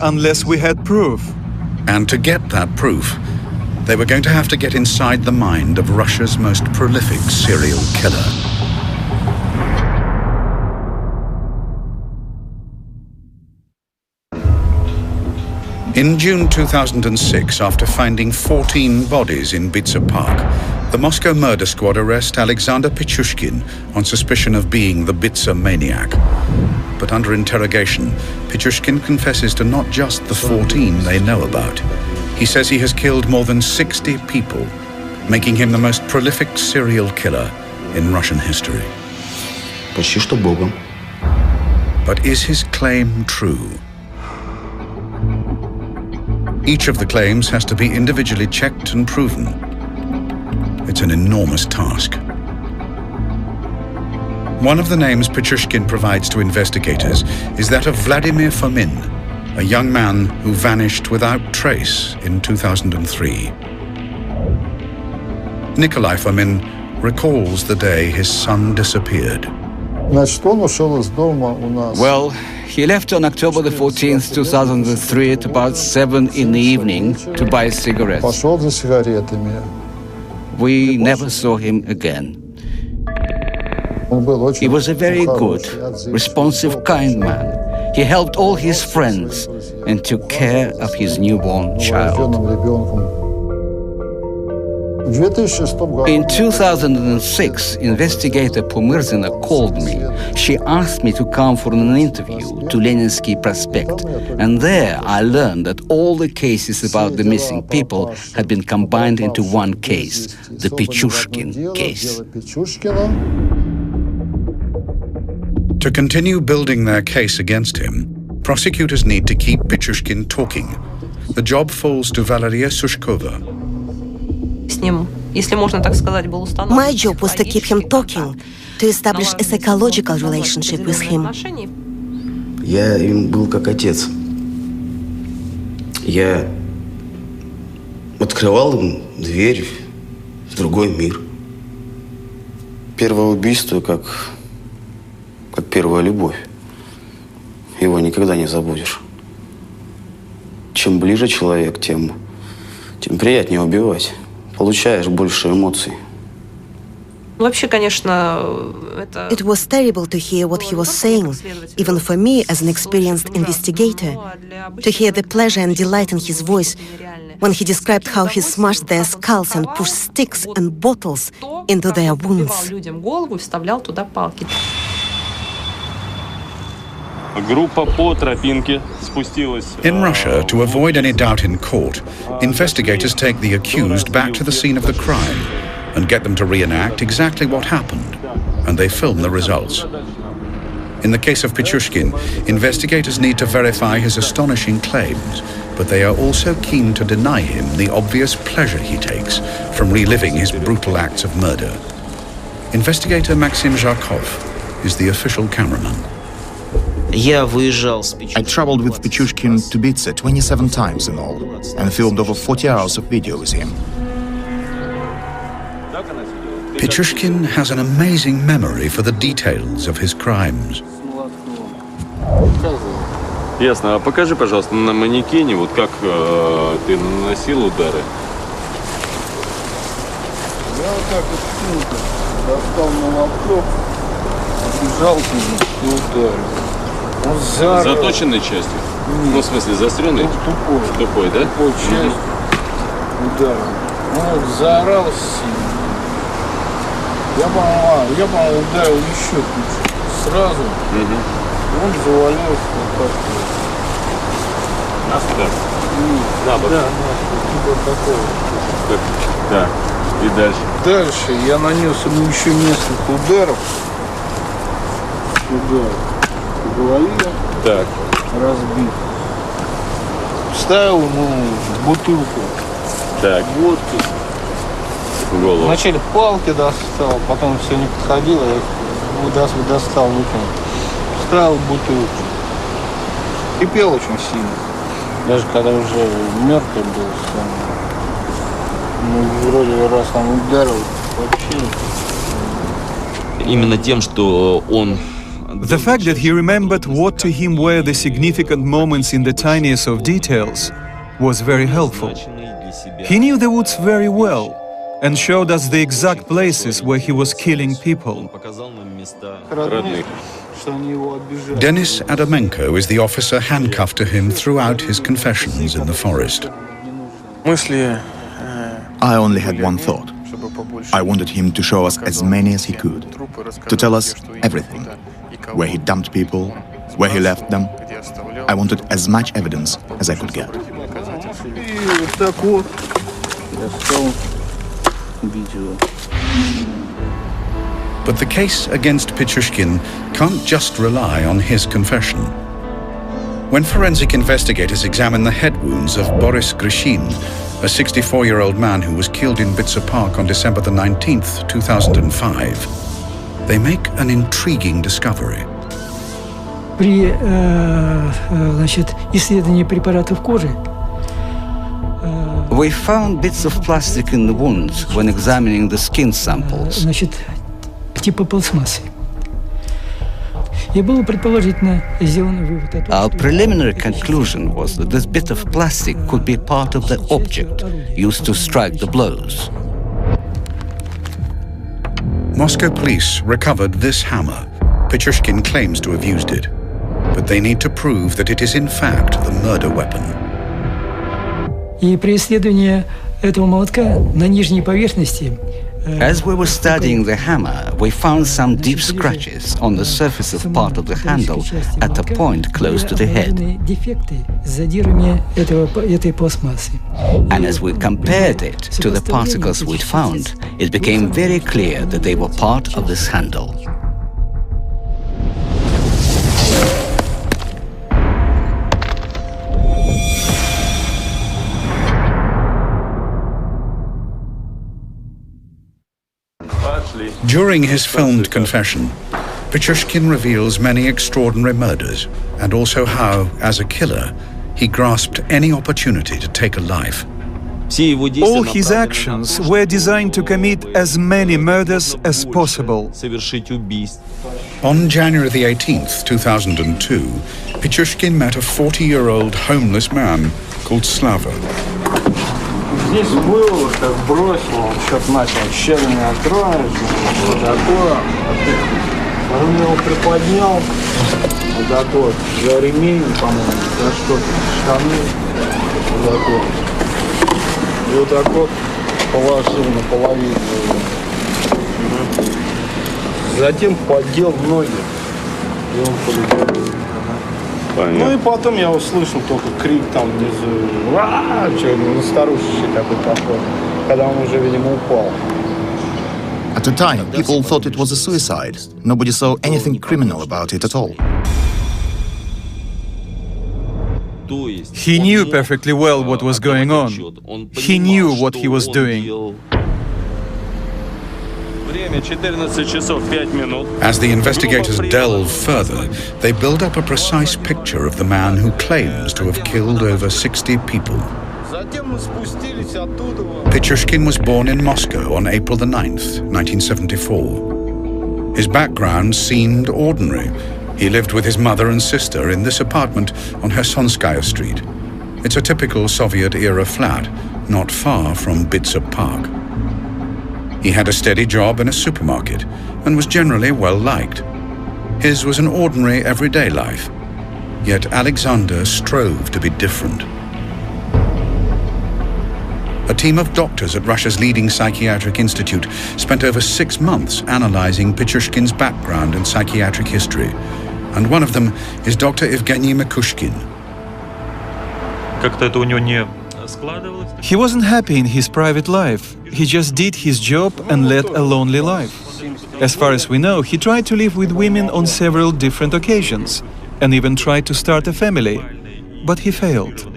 unless we had proof. And to get that proof, they were going to have to get inside the mind of Russia's most prolific serial killer. In June 2006, after finding 14 bodies in Bitsa Park, the Moscow murder squad arrest Alexandre Pitchuchkin on suspicion of being the Bitsa maniac. But under interrogation, Pitchuchkin confesses to not just the 14 they know about. He says he has killed more than 60 people, making him the most prolific serial killer in Russian history. Почти что Богом. But is his claim true? Each of the claims has to be individually checked and proven. It's an enormous task. One of the names Pitchuchkin provides to investigators is that of Vladimir Fomin, a young man who vanished without trace in 2003. Nikolai Fomin recalls the day his son disappeared. Well, he left on October the 14th, 2003 at about 7 in the evening to buy cigarettes. We never saw him again. He was a very good, responsive, kind man. He helped all his friends and took care of his newborn child. In 2006, investigator Pumyrzina called me. She asked me to come for an interview to Leninsky Prospect, and there I learned that all the cases about the missing people had been combined into one case, the Pitchuchkin case. To continue building their case against him, prosecutors need to keep Pitchuchkin talking. The job falls to Valeria Sushkova. My job was to keep him talking, to establish a psychological relationship with him. Я им был как отец. Я открывал им дверь в другой мир. Первое убийство как первая любовь. Его никогда не забудешь. Чем ближе человек, тем приятнее убивать. Получаешь больше эмоций. It was terrible to hear what he was saying, even for me as an experienced investigator, to hear the pleasure and delight in his voice when he described how he smashed their skulls and pushed sticks and bottles into their wounds. In Russia, to avoid any doubt in court, investigators take the accused back to the scene of the crime and get them to reenact exactly what happened, and they film the results. In the case of Pitchuchkin, investigators need to verify his astonishing claims, but they are also keen to deny him the obvious pleasure he takes from reliving his brutal acts of murder. Investigator Maxim Zharkov is the official cameraman. I traveled with Pitchuchkin to Bitsa 27 times in all, and filmed over 40 hours of video with him. Pitchuchkin has an amazing memory for the details of his crimes. Ясно. А покажи, пожалуйста, на манекене, вот как ты наносил удары. Я вот так вот достал молоток, отбежал и ударил. Заточенной частью? Нет. Ну, в смысле, заостренной? Тупой, да? Тупой часть ударил. Ну, вот заорал сильно. Я, по-моему, ударил еще сразу. Он завалился вот так вот. На бок? На бок. Да, типа такого. Да. И дальше? Дальше я нанес ему еще несколько ударов. По голове. Так. Разбит. Вставил ему бутылку. Так. Водки. В голову. Вначале палки достал, потом все не подходило, я их достал, выкинул. Вставил бутылку. Кипел очень сильно. Даже когда уже мертвый был сам. Ну, вроде раз там ударил, вообще. Именно тем, что он The fact that he remembered what to him were the significant moments in the tiniest of details was very helpful. He knew the woods very well and showed us the exact places where he was killing people. Denis Adamenko is the officer handcuffed to him throughout his confessions in the forest. I only had one thought. I wanted him to show us as many as he could, to tell us everything. Where he dumped people, where he left them. I wanted as much evidence as I could get. But the case against Pitchuchkin can't just rely on his confession. When forensic investigators examine the head wounds of Boris Grishin, a 64-year-old man who was killed in Bitsa Park on December the 19th, 2005, they make an intriguing discovery. При исследовании препаратов кожи we found bits of plastic in the wounds when examining the skin samples. типа пластмассы. И было предположительно сделано вывод о том, Our preliminary conclusion was that this bit of plastic could be part of the object used to strike the blows. Moscow police recovered this hammer. Pitchuchkin claims to have used it, but they need to prove that it is in fact the murder weapon. И при исследовании этого молотка на нижней поверхности As we were studying the hammer, we found some deep scratches on the surface of part of the handle at a point close to the head. And as we compared it to the particles we'd found, it became very clear that they were part of this handle. During his filmed confession, Pitchuchkin reveals many extraordinary murders and also how, as a killer, he grasped any opportunity to take a life. All his actions were designed to commit as many murders as possible. On January the 18th, 2002, Pitchuchkin met a 40-year-old homeless man called Slava. Здесь было, как бросил, он что-то начал щели меня откроешь, вот такое. Он его приподнял, вот так вот, за ремень, по-моему, за что-то, штаны, вот так вот. И вот так вот положил наполовину. Затем поддел ноги, и он полетел. Ну и потом я услышал только крик там внизу, что старушечий такой похож, когда он уже, видимо, упал. At the time, people thought it was a suicide. Nobody saw anything criminal about it at all. He knew perfectly well what was going on. He knew what he was doing. As the investigators delve further, they build up a precise picture of the man who claims to have killed over 60 people. Pitchuchkin was born in Moscow on April the 9th, 1974. His background seemed ordinary. He lived with his mother and sister in this apartment on Hersonskaya Street. It's a typical Soviet-era flat, not far from Bitsa Park. He had a steady job in a supermarket and was generally well-liked. His was an ordinary, everyday life. Yet Alexander strove to be different. A team of doctors at Russia's leading psychiatric institute spent over 6 months analyzing Pitchuchkin's background and psychiatric history. And one of them is Dr. Evgeny Mikushkin. He wasn't happy in his private life. He just did his job and led a lonely life. As far as we know, he tried to live with women on several different occasions and even tried to start a family, but he failed.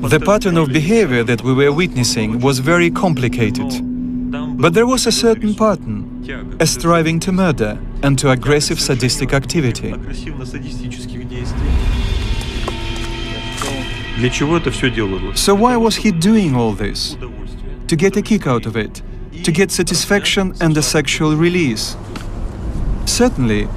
The pattern of behavior that we were witnessing was very complicated. But there was a certain pattern, a striving to murder and to aggressive sadistic activity. So why was he doing all this? To get a kick out of it, to get satisfaction and a sexual release. Certainly,